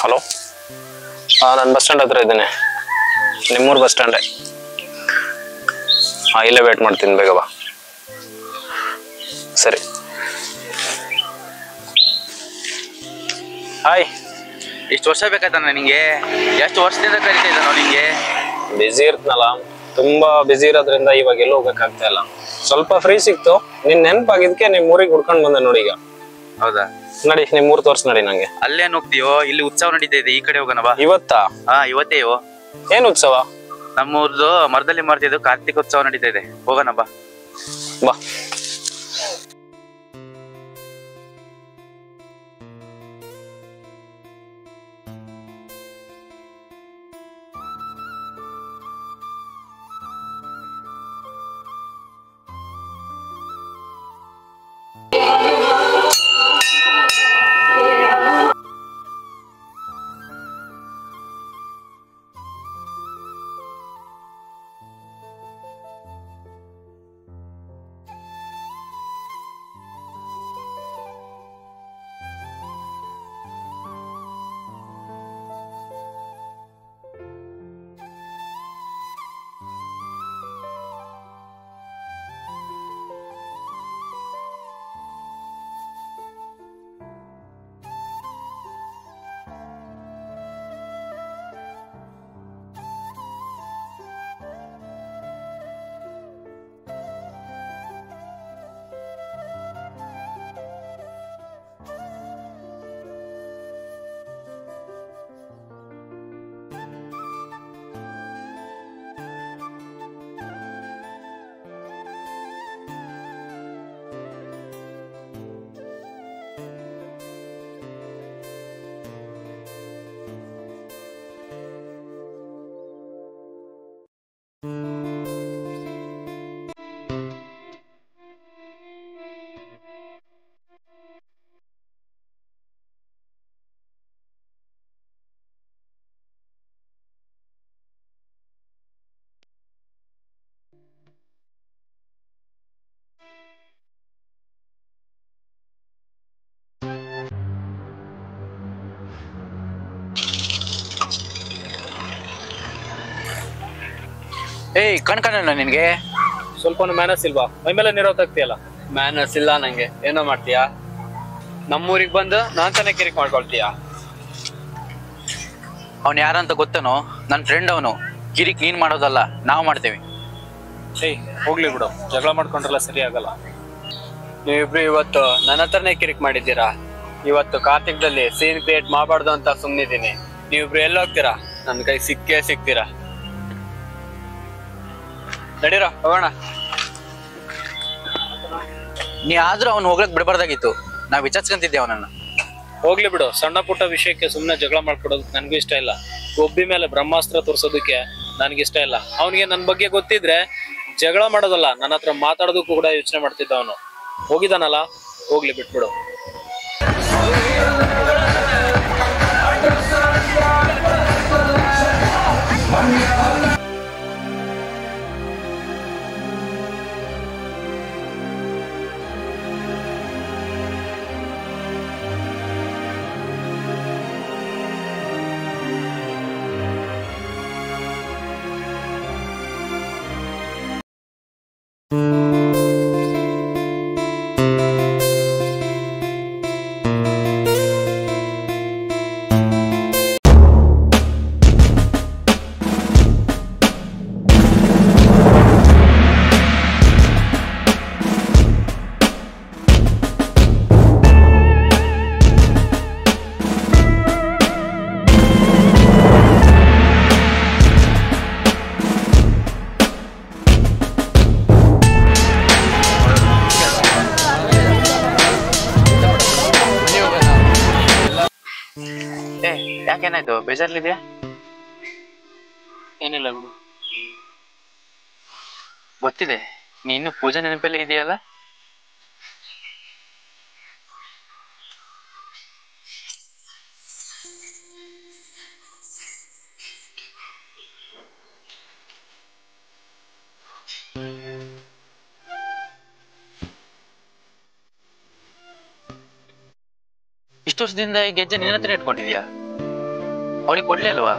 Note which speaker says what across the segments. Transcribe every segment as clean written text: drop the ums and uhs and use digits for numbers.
Speaker 1: Hello, ನಾನು bus stand ಹತ್ರ ಇದ್ದೇನೆ. ನಿಮ್ಮೂರು ಬಸ್ ಸ್ಟ್ಯಾಂಡೇ. ಇಲ್ಲೇ ವೇಟ್ ಮಾಡ್ತೀನಿ, ಬೇಗ ಬಾ. ಸರಿ. ಹಾಯ್.
Speaker 2: ಇಷ್ಟು ವರ್ಷ ಬೇಕಾಯ್ತಾನ ನಿಂಗೆ? ಎಷ್ಟು ವರ್ಷದಿಂದ ಕರಿತಾ ಇದ್ದ ನಾವು ನಿಂಗೆ?
Speaker 1: ಬಿಸಿ ಇರ್ತನಲ್ಲ, ತುಂಬಾ ಬಿಸಿ ಇರೋದ್ರಿಂದ ಇವಾಗ ಎಲ್ಲೂ ಹೋಗಕ್ಕಾಗ್ತಾ ಇಲ್ಲ. ಸ್ವಲ್ಪ ಫ್ರೀ ಸಿಕ್ತು, ನಿನ್ ನೆನಪಾಗಿದ್ಕೆ ನಿಮ್ ಊರಿಗೆ ಹುಡ್ಕೊಂಡ್ ಬಂದೆ ನೋಡಿ ಈಗ.
Speaker 2: ಹೌದಾ?
Speaker 1: ನಡಿ, ನಿಮ್ ಊರ್ ತೋರ್ಸ್ ನಡಿ ನಂಗೆ.
Speaker 2: ಅಲ್ಲೇನ್ ಹೋಗ್ತೀಯೋ? ಇಲ್ಲಿ ಉತ್ಸವ ನಡೀತಾ ಇದೆ, ಈ ಕಡೆ ಹೋಗೋಣ ಬಾ.
Speaker 1: ಇವತ್ತಾ?
Speaker 2: ಇವತ್ತೇಯೋ.
Speaker 1: ಏನ್ ಉತ್ಸವ?
Speaker 2: ನಮ್ಮೂರ್ದು ಮರದಲ್ಲಿ ಮಾಡ್ತಿದ್ದು ಕಾರ್ತಿಕ ಉತ್ಸವ ನಡೀತಾ ಇದೆ, ಹೋಗೋಣ ಬಾ.
Speaker 1: ಬಾ.
Speaker 2: ಏಯ್, ಕಣ್ಕಣ್ಣ ನಿನ್ಗೆ
Speaker 1: ಸ್ವಲ್ಪ ಮ್ಯಾನಸ್ ಇಲ್ವಾ? ಮೈ ಮೇಲೆ ನೀರು ಹೋಗ್ತಿಯಲ್ಲ.
Speaker 3: ಮ್ಯಾನರ್ಸ್ ಇಲ್ಲ ನಂಗೆ. ಏನೋ ಮಾಡ್ತೀಯಾ? ನಮ್ಮೂರಿಗೆ ಬಂದು ನಾನ್ ತಾನೇ ಕಿರಿಕ್ ಮಾಡ್ಕೊಳ್ತೀಯಾ?
Speaker 2: ಅವ್ನು ಯಾರಂತ ಗೊತ್ತೇನೋ? ನನ್ನ ಫ್ರೆಂಡ್ ಅವನು. ಕಿರಿಕ್ ನೀನ್ ಮಾಡೋದಲ್ಲ, ನಾವು ಮಾಡ್ತೇವೆ.
Speaker 1: ಏಯ್, ಹೋಗ್ಲಿ ಬಿಡು, ಜಗಳ ಮಾಡ್ಕೊಂಡ್ರಲ್ಲ ಸರಿ ಆಗಲ್ಲ.
Speaker 3: ನೀವಿಬ್ರು ಇವತ್ತು ನನ್ನ ಹತ್ರನೇ ಕಿರಿಕ್ ಮಾಡಿದ್ದೀರಾ. ಇವತ್ತು ಕಾರ್ತಿಕದಲ್ಲಿ ಸೀನ್ ಕ್ರಿಯೇಟ್ ಮಾಡಬಾರ್ದು ಅಂತ ಸುಮ್ನಿದ್ದೀನಿ. ನೀವಿಬ್ರು ಎಲ್ಲಿ ಹೋಗ್ತೀರಾ? ನನ್ನ ಕೈ ಸಿಕ್ಕೇ ಸಿಗ್ತೀರಾ. ನಡೀರೋ, ಹೋಗೋಣ.
Speaker 2: ನೀ ಆದ್ರೂ ಅವ್ನು ಹೋಗ್ಲಕ್ ಬಿಡಬಾರ್ದಾಗಿತ್ತು. ನಾವ್ ವಿಚಾರಿಸ್ಕೊಂತಿದ್ದೆ ಅವನನ್ನ.
Speaker 1: ಹೋಗ್ಲಿ ಬಿಡು, ಸಣ್ಣ ಪುಟ್ಟ ವಿಷಯಕ್ಕೆ ಸುಮ್ಮನೆ ಜಗಳ ಮಾಡ್ಕೊಡೋದಕ್ಕೆ ನನ್ಗೂ ಇಷ್ಟ ಇಲ್ಲ. ಒಬ್ಬಿ ಮೇಲೆ ಬ್ರಹ್ಮಾಸ್ತ್ರ ತೋರ್ಸೋದಕ್ಕೆ ನನ್ಗಿಷ್ಟ ಇಲ್ಲ. ಅವನಿಗೆ ನನ್ನ ಬಗ್ಗೆ ಗೊತ್ತಿದ್ರೆ ಜಗಳ ಮಾಡೋದಲ್ಲ, ನನ್ನ ಹತ್ರ ಮಾತಾಡೋದಕ್ಕೂ ಕೂಡ ಯೋಚನೆ ಮಾಡ್ತಿದ್ದ ಅವನು. ಹೋಗಿದಾನಲ್ಲ, ಹೋಗ್ಲಿ ಬಿಟ್ಬಿಡು.
Speaker 2: ಯಾಕೇನಾಯ್ತು? ಬೇಜಾರ್ಲಿದ್ಯಾ?
Speaker 1: ಏನಿಲ್ಲ ಬಿಡು.
Speaker 2: ಗೊತ್ತಿದೆ, ನೀ ಇನ್ನು ಪೂಜೆ ನೆನಪಲ್ಲಿ ಇದೆಯಲ್ಲ. ಇಷ್ಟು ವರ್ಷದಿಂದ ಈ ಗೆಜ್ಜೆ ನಿನ್ನ ಹತ್ರ ಇಟ್ಕೊಂಡಿದ್ಯಾ? ಅವನಿಗೆ ಕೊಡ್ಲಿ ಅಲ್ವಾ?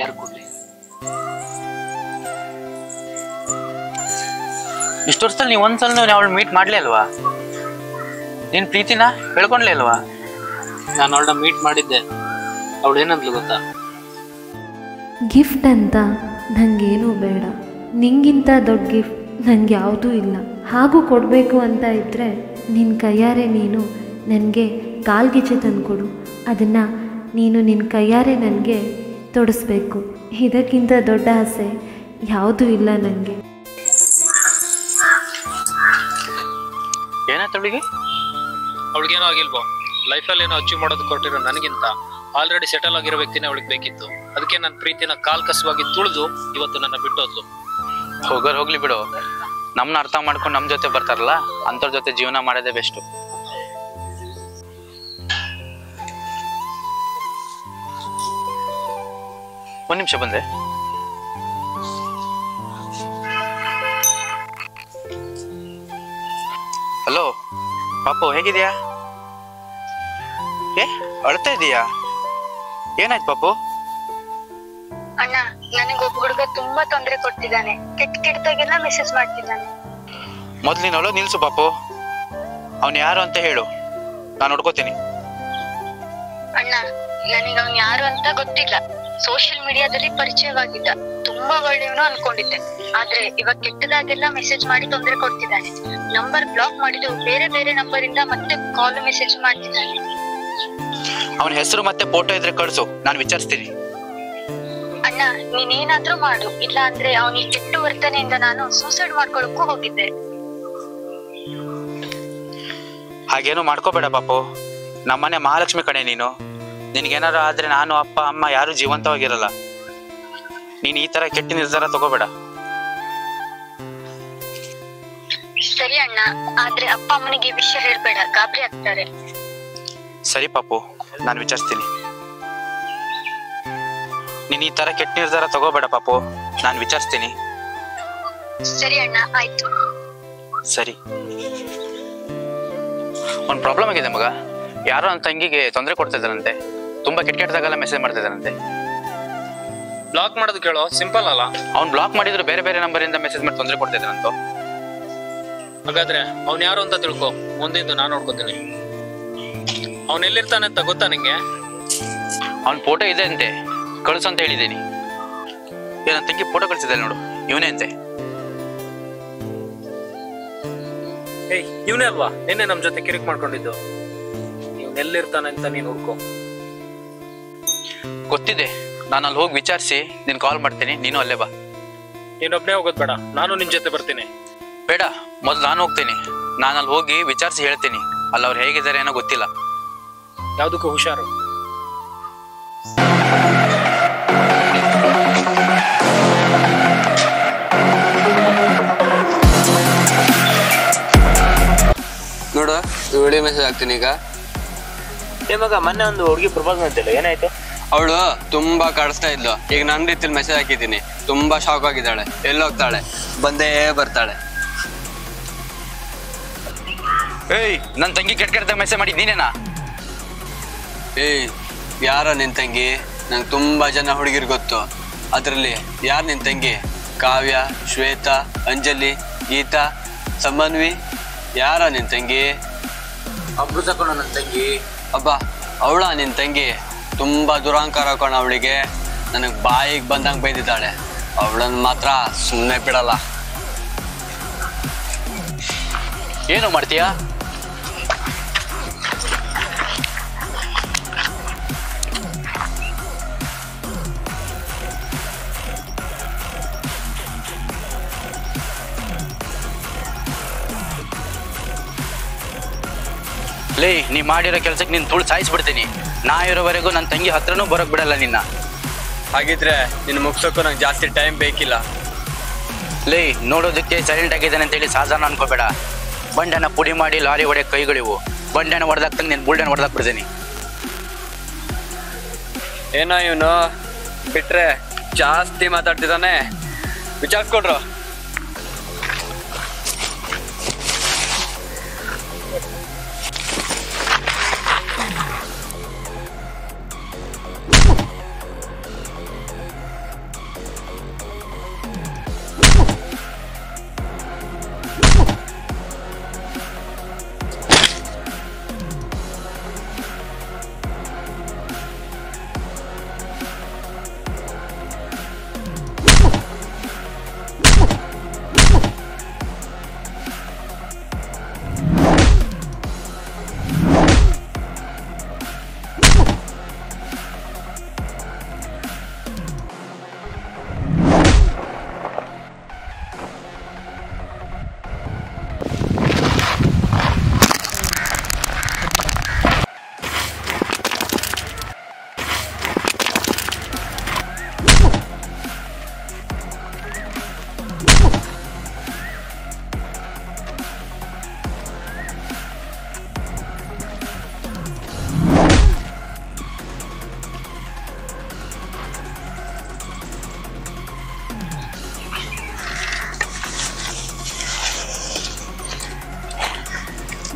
Speaker 1: ಯಾರು ಕೊಡ್ಲಿ?
Speaker 2: ಇಷ್ಟು ವರ್ಷದಲ್ಲಿ ನೀವು ಒಂದ್ಸಲ ಅವಳು ಮೀಟ್ ಮಾಡ್ಲೇ ಅಲ್ವಾ? ನಿನ್ ಪ್ರೀತಿನ ಹೇಳ್ಕೊಂಡ್ಲೇ ಅಲ್ವಾ?
Speaker 1: ನಾನು ಅವಳನ್ನ ಮೀಟ್ ಮಾಡಿದ್ದೆ. ಅವಳು ಏನಂದ್ಲು ಗೊತ್ತಾ?
Speaker 4: ಗಿಫ್ಟ್ ಅಂತ ನನಗೇನೂ ಬೇಡ, ನಿಂಗಿಂತ ದೊಡ್ಡ ಗಿಫ್ಟ್ ನನಗೆ ಯಾವುದೂ ಇಲ್ಲ. ಹಾಗೂ ಕೊಡಬೇಕು ಅಂತ ಇದ್ದರೆ ನಿನ್ನ ಕೈಯಾರೆ ನೀನು ನನಗೆ ಕಾಲ್ಗೆಜ್ಜೆ ತಂದುಕೊಡು. ಅದನ್ನು ನೀನು ನಿನ್ನ ಕೈಯಾರೆ ನನಗೆ ತೊಡಿಸ್ಬೇಕು. ಇದಕ್ಕಿಂತ ದೊಡ್ಡ ಆಸೆ ಯಾವುದೂ ಇಲ್ಲ ನನಗೆ.
Speaker 2: ಏನಾಯ್ತು ಅವಳಿಗೆ?
Speaker 1: ಅವಳಿಗೇನೋ ಆಗಿಲ್ವೋ, ಲೈಫಲ್ಲಿ ಏನೋ ಅಚೀವ್ ಮಾಡೋದು ಕೊಟ್ಟಿರೋ ನನಗಿಂತ ಆಲ್ರೆಡಿ ಸೆಟಲ್ ಆಗಿರೋ ವ್ಯಕ್ತಿನೇ ಅವಳಿಗೆ ಬೇಕಿತ್ತು. ಅದಕ್ಕೆ ನನ್ನ ಪ್ರೀತಿನ ಕಸವಾಗಿ ತುಳಿದು ಇವತ್ತು ನನ್ನ ಬಿಟ್ಟೋದ್ಲು.
Speaker 2: ಹೋಗ್ಲಿ ಬಿಡು. ನಮ್ಮನ್ನ ಅರ್ಥ ಮಾಡ್ಕೊಂಡು ನಮ್ಮ ಜೊತೆ ಬರ್ತಾರಲ್ಲ ಅಂಥವ್ರ ಜೊತೆ ಜೀವನ ಮಾಡೋದೇ ಬೆಸ್ಟು. ಒಂದ್ ನಿಮಿಷ ಬಂದೆ. ಹಲೋ ಪಾಪು, ಹೇಗಿದ್ಯಾ? ಅಳ್ತಾ ಇದೀಯಾ? ಏನಾಯ್ತು ಪಾಪು?
Speaker 5: ಅಣ್ಣ, ನನಗೆ ಒಬ್ಬ ಹುಡುಗ ತುಂಬಾ ತೊಂದರೆ ಕೊಡ್ತಿದ್ದಾನೆ. ಕೆಟ್ಟದಾಗೆಲ್ಲ ಮೆಸೇಜ್ ಮಾಡ್ತಿದ್ದಾನೆ.
Speaker 2: ಮೊದ್ಲು ನೀನು ಅಳೋದು ನಿಲ್ಸು ಪಾಪು. ಅವನು ಯಾರು ಅಂತ ಹೇಳು, ನಾನು ನೋಡ್ಕೋತೀನಿ.
Speaker 5: ಅಣ್ಣ, ನನಗೆ ಅವನ್ ಯಾರು ಅಂತ ಗೊತ್ತಿಲ್ಲ. ಸೋಷಿಯಲ್ ಮೀಡಿಯಾದಲ್ಲಿ ಪರಿಚಯವಾಗಿದ್ದ. ತುಂಬಾ ಒಳ್ಳೆಯವನು ಅನ್ಕೊಂಡಿದ್ದೆ. ಆದ್ರೆ ಇವಾಗ ಕೆಟ್ಟದಾಗೆಲ್ಲ ಮೆಸೇಜ್ ಮಾಡಿ ತೊಂದರೆ ಕೊಡ್ತಿದ್ದಾನೆ. ನಂಬರ್ ಬ್ಲಾಕ್ ಮಾಡಿದ್ದು ಬೇರೆ ಬೇರೆ ನಂಬರ್ ಇಂದ ಮತ್ತೆ ಕಾಲ್ ಮೆಸೇಜ್ ಮಾಡ್ತಿದ್ದಾನೆ.
Speaker 2: ಅವನ ಹೆಸರು ಮತ್ತೆ ಫೋಟೋ ಇದ್ರೆ ಕಳ್ಸು, ನಾನು ವಿಚಾರಿಸ್ತೀನಿ.
Speaker 5: ಅಣ್ಣ, ನೀನೇನಾದ್ರೂ ಮಾಡು, ಇಲ್ಲ ಅಂದ್ರೆ ಅವನಿಗೆ ಕೆಟ್ಟ ವರ್ತನೆಯಿಂದ ನಾನು ಸೂಸೈಡ್ ಮಾಡ್ಕೊಳಕ್ಕೂ ಹೋಗಿದ್ದೆ.
Speaker 2: ಹಾಗೇನು ಮಾಡ್ಕೋಬೇಡ ಪಾಪು. ನಮ್ಮನೆ ಮಹಾಲಕ್ಷ್ಮಿ ಕಣೆ ನೀನು. ನಿನ್ಗೇನಾರು ಆದ್ರೆ ನಾನು, ಅಪ್ಪ, ಅಮ್ಮ ಯಾರು ಜೀವಂತವಾಗಿರಲ್ಲ. ನೀನ್ ಈ ತರ ಕೆಟ್ಟ ನಿರ್ಧಾರ ತಗೋಬೇಡ.
Speaker 5: ಸರಿ ಅಣ್ಣ, ಆದ್ರೆ ಅಪ್ಪ ಅಮ್ಮನಿಗೆ ಈ ವಿಷಯ ಹೇಳ್ಬೇಡ, ಗಾಬರಿ ಆಗ್ತಾರೆ.
Speaker 2: ಸರಿ ಪಾಪು, ನಾನು ವಿಚಾರಿಸ್ತೀನಿ. ನೀನ್ ಈ ತರ ಕೆಟ್ಟ ನಿರ್ಧಾರ ತಗೋಬೇಡ ಪಾಪು, ನಾನು ವಿಚಾರಿಸ್ತೀನಿ.
Speaker 5: ಸರಿ ಅಣ್ಣ, ಆಯ್ತು.
Speaker 2: ಸರಿ. ಒಂದ್ ಪ್ರಾಬ್ಲಮ್ ಆಗಿದೆ ಮಗ. ಯಾರೋ ನನ್ನ ತಂಗಿಗೆ ತೊಂದರೆ ಕೊಡ್ತಾ ಇದ್ದಾರಂತೆ. ತುಂಬಾ ಕೆಟ್ಟದಾಗೆಲ್ಲ ಮೆಸೇಜ್ ಮಾಡ್ತಾ ಇದ್ದಾರಂತೆ.
Speaker 1: ಬ್ಲಾಕ್ ಮಾಡೋದು ಕೇಳೋ, ಸಿಂಪಲ್ ಅಲ್ಲ.
Speaker 2: ಅವ್ನು ಬ್ಲಾಕ್ ಮಾಡಿದ್ರು ಬೇರೆ ಬೇರೆ ನಂಬರ್ ಇಂದ ಮೆಸೇಜ್ ಮಾಡಿ ತೊಂದರೆ ಕೊಡ್ತಾ ಇದ್ದಾರಂತ.
Speaker 1: ಹಾಗಾದ್ರೆ ಅವ್ನು ಯಾರು ಅಂತ ತಿಳ್ಕೊ, ಮುಂದಿಂದು ನಾನು ನೋಡ್ಕೋತೀನಿ. ಅವ್ನು ಎಲ್ಲಿರ್ತಾನೆ ಅಂತ ಗೊತ್ತಾ ನಿಂಗೆ?
Speaker 2: ಅವ್ನ ಫೋಟೋ ಇದೆ ಅಂತೆ, ಕಳ್ಸು ಅಂತ ಹೇಳಿದ್ದೀನಿ. ನನ್ನ ತಂಗಿ ಫೋಟೋ ಕಳ್ಸಿದ್ದಾಳೆ ನೋಡು, ಇವನೇ ಅಂತೆ.
Speaker 1: ಏಯ್, ಇವನೇ ಅಲ್ವಾ ನಿನ್ನೆ ನಮ್ ಜೊತೆ ಕಿರಿಕ್ ಮಾಡ್ಕೊಂಡಿದ್ದು? ಎಲ್ಲಿರ್ತಾನೆ ಅಂತ ನೀನ್ ಹುಡ್ಕೋ.
Speaker 2: ಗೊತ್ತಿದೆ, ನಾನು ಅಲ್ಲಿ ಹೋಗಿ ವಿಚಾರಿಸಿ ನೀನು ಕಾಲ್ ಮಾಡ್ತೀನಿ. ನೀನು ಅಲ್ಲೇ ಬಾ.
Speaker 1: ನೀನೊಬ್ನೇ ಹೋಗೋದ್ ಬೇಡ, ನಾನು ನಿನ್ ಜೊತೆ ಬರ್ತೀನಿ.
Speaker 2: ಬೇಡ, ಮೊದಲು ನಾನು ಹೋಗ್ತೀನಿ. ನಾನು ಅಲ್ಲಿ ಹೋಗಿ ವಿಚಾರಿಸಿ ಹೇಳ್ತೀನಿ. ಅಲ್ಲಿ ಅವ್ರು ಹೇಗಿದ್ದಾರೆ ಏನೋ ಗೊತ್ತಿಲ್ಲ.
Speaker 1: ಯಾವ್ದಕ್ಕೂ ಹುಷಾರು.
Speaker 3: ನೋಡು, ವಿಡಿಯೋ ಮೆಸೇಜ್ ಹಾಕ್ತೀನಿ ಈಗ.
Speaker 1: ಮಗ, ಮೊನ್ನೆ ಒಂದು ಹುಡುಗಿ ಪ್ರಪೋಸ್ ಮಾಡ್ತಿಲ್ಲ, ಏನಾಯ್ತು?
Speaker 3: ಅವಳು ತುಂಬಾ ಕಾಡಿಸ್ತಾ ಇದ್ಲು. ಈಗ ನನ್ನ ರೀತಿಲಿ ಮೆಸೇಜ್ ಹಾಕಿದ್ದೀನಿ. ತುಂಬಾ ಶಾಕ್ ಆಗಿದ್ದಾಳೆ. ಎಲ್ಲೋಗ್ತಾಳೆ? ಬಂದೇ ಬರ್ತಾಳೆ.
Speaker 2: ಏಯ್, ನನ್ನ ತಂಗಿ ಕೆಟ್ಟ ಮೆಸೇಜ್ ಮಾಡಿ ನೀನೇನಾ?
Speaker 3: ಏಯ್, ಯಾರ ನಿನ್ ತಂಗಿ? ನಂಗೆ ತುಂಬಾ ಜನ ಹುಡುಗಿರ್ ಗೊತ್ತು. ಅದ್ರಲ್ಲಿ ಯಾರು ನಿನ್ ತಂಗಿ? ಕಾವ್ಯ, ಶ್ವೇತಾ, ಅಂಜಲಿ, ಗೀತಾ, ಸಮನ್ವಿ, ಯಾರ ನಿನ್ ತಂಗಿ?
Speaker 2: ಅಮೃತ ಕಣ ನನ್ನ ತಂಗಿ.
Speaker 3: ಅಬ್ಬಾ, ಅವಳ ನಿನ್ ತಂಗಿ? ತುಂಬಾ ದುರಾಂಕಾರ ಕಣ ಅವಳಿಗೆ. ನನಗೆ ಬಾಯಿಗೆ ಬಂದಂಗೆ ಬೈದಿದ್ದಾಳೆ. ಅವಳನ್ನ ಮಾತ್ರ ಸುಮ್ಮನೆ ಬಿಡಲ್ಲ.
Speaker 2: ಏನು ಮಾಡ್ತೀಯಾ? ಲೇ, ನೀ ಮಾಡಿರೋ ಕೆಲ್ಸಕ್ಕೆ ನೀನು ತುಳು ಸಾಯಿಸ್ಬಿಡ್ತೀನಿ. ನಾ ಇರೋವರೆಗೂ ನನ್ನ ತಂಗಿ ಹತ್ರನೂ ಬರೋಕ್ ಬಿಡಲ್ಲ ನಿನ್ನ.
Speaker 3: ಹಾಗಿದ್ರೆ ನಿನ್ನ ಮುಗ್ಸೋಕ್ಕೂ ನಂಗೆ ಜಾಸ್ತಿ ಟೈಮ್ ಬೇಕಿಲ್ಲ.
Speaker 2: ಲೇ, ನೋಡೋದಕ್ಕೆ ಸೈಲೆಂಟ್ ಆಗಿದ್ದಾನೆ ಅಂತೇಳಿ ಸಾಧಾರಣ ಅನ್ಕೋಬೇಡ. ಬಂಡೆನ ಪುಡಿ ಮಾಡಿ ಲಾರಿ ಹೊಡೆ ಕೈಗಳಿವು. ಬಂಡೆನ ಹೊಡೆದಾಕ್ತಂಗೆ ನೀನು ಬುಲ್ಡೆನ ಹೊಡೆದಾಕ್ಬಿಡ್ತೀನಿ.
Speaker 3: ಏನೋ ಇವನು ಬಿಟ್ರೆ ಜಾಸ್ತಿ ಮಾತಾಡ್ತಿದ್ದಾನೆ. ವಿಚಾರಿಸ್ಕೊಡ್ರು.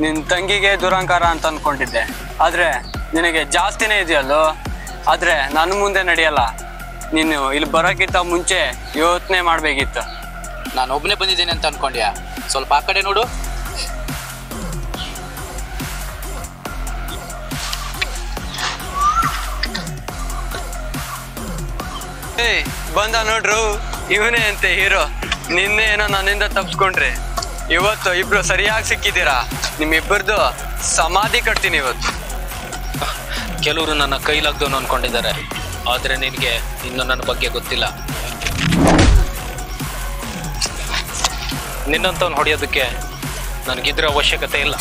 Speaker 3: ನಿನ್ ತಂಗಿಗೆ ದುರಂಕಾರ ಅಂತ ಅನ್ಕೊಂಡಿದ್ದೆ, ಆದ್ರೆ ನಿನಗೆ ಜಾಸ್ತಿನೇ ಇದೆಯಲ್ಲೋ. ಆದ್ರೆ ನನ್ನ ಮುಂದೆ ನಡೆಯಲ್ಲ. ನೀನು ಇಲ್ಲಿ ಬರೋಕ್ಕಿಂತ ಮುಂಚೆ ಯೋಚನೆ ಮಾಡ್ಬೇಕಿತ್ತು.
Speaker 2: ನಾನು ಒಬ್ಬನೇ ಬಂದಿದ್ದೇನೆ ಅಂತ ಅನ್ಕೊಂಡ್ಯಾ? ಸ್ವಲ್ಪ ಆ ಕಡೆ ನೋಡು.
Speaker 3: ಬಂದ ನೋಡ್ರು, ಇವನೇ ಅಂತೆ ಹೀರೋ. ನಿನ್ನೆ ಏನೋ ನನ್ನಿಂದ ತಪ್ಸ್ಕೊಂಡ್ರಿ, ಇವತ್ತು ಇಬ್ರು ಸರಿಯಾಗಿ ಸಿಕ್ಕಿದ್ದೀರಾ. ನಿಮ್ಮಿಬ್ಬರದು ಸಮಾಧಿ ಕಟ್ತೀನಿ ಇವತ್ತು.
Speaker 1: ಕೆಲವರು ನನ್ನ ಕೈಲಾಗ್ದವನು ಅನ್ಕೊಂಡಿದ್ದಾರೆ, ಆದ್ರೆ ನಿನಗೆ ಇನ್ನು ನನ್ನ ಬಗ್ಗೆ ಗೊತ್ತಿಲ್ಲ. ನಿನ್ನಂತವ್ನು ಹೊಡೆಯೋದಕ್ಕೆ ನನಗಿದ್ರ ಅವಶ್ಯಕತೆ ಇಲ್ಲ.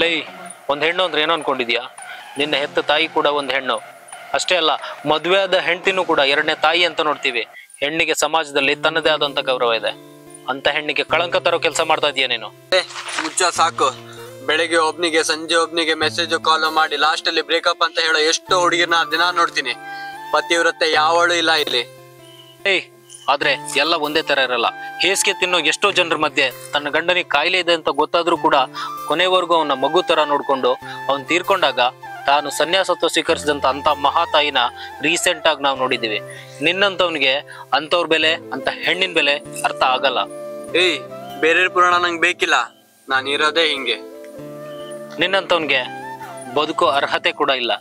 Speaker 1: ಲೈ, ಒಂದು ಹೆಣ್ಣು ಅಂದ್ರೆ ಏನೋ ಅನ್ಕೊಂಡಿದ್ಯಾ? ನಿನ್ನ ಹೆತ್ತ ತಾಯಿ ಕೂಡ ಒಂದು ಹೆಣ್ಣು. ಅಷ್ಟೇ ಅಲ್ಲ, ಮದುವೆ ಆದ ಹೆಂಡತಿನೂ ಕೂಡ ಎರಡನೇ ತಾಯಿ ಅಂತ ನೋಡ್ತೀವಿ. ಹೆಣ್ಣಿಗೆ ಸಮಾಜದಲ್ಲಿ ತನ್ನದೇ ಆದಂತ ಗೌರವ ಇದೆ. ಅಂತ ಹೆಣ್ಣಿಗೆ ಕಳಂಕ ತರೋ ಕೆಲಸ ಮಾಡ್ತಾ ಇದೀಯ ನೀನು.
Speaker 3: ಮುಚ್ಚ ಸಾಕು. ಬೆಳಿಗ್ಗೆ ಒಬ್ನಿಗೆ, ಸಂಜೆ ಒಬ್ನಿಗೆ ಮೆಸೇಜ್ ಕಾಲ್ ಮಾಡಿ ಲಾಸ್ಟ್ ಅಲ್ಲಿ ಬ್ರೇಕಪ್ ಅಂತ ಹೇಳೋ ಎಷ್ಟೋ ಹುಡುಗಿರ್ನ ದಿನ ನೋಡ್ತೀನಿ. ಪತಿವ್ರತೆ ಯಾವಳು ಇಲ್ಲ ಇಲ್ಲಿ.
Speaker 1: ಏಯ್, ಆದ್ರೆ ಎಲ್ಲ ಒಂದೇ ತರ ಇರಲ್ಲ. ಹೇಸಿಗೆ ತಿನ್ನೋ ಎಷ್ಟೋ ಜನರ ಮಧ್ಯೆ ತನ್ನ ಗಂಡನಿಗೆ ಕಾಯಿಲೆ ಇದೆ ಅಂತ ಗೊತ್ತಾದ್ರೂ ಕೂಡ ಕೊನೆವರೆಗೂ ಅವನ ಮಗು ತರ ನೋಡ್ಕೊಂಡು ಅವನ್ ತೀರ್ಕೊಂಡಾಗ ತಾನು ಸನ್ಯಾಸತ್ವ ಸ್ವೀಕರಿಸಿದಂತ ಅಂತ ಮಹಾತಾಯಿನ ರೀಸೆಂಟ್ ಆಗಿ ನಾವು ನೋಡಿದೀವಿ. ನಿನ್ನಂತವನಿಗೆ ಅಂತವ್ರ ಬೆಲೆ, ಅಂತ ಹೆಣ್ಣಿನ ಬೆಲೆ ಅರ್ಥ ಆಗಲ್ಲ.
Speaker 3: ಏಯ್, ಬೇರೆ ಪುರಾಣ ನಂಗೆ ಬೇಕಿಲ್ಲ. ನಾನು ಇರೋದೇ ಹಿಂಗೆ.
Speaker 1: ನಿನ್ನಂತವನ್ಗೆ ಬದುಕೋ ಅರ್ಹತೆ ಕೂಡ ಇಲ್ಲ.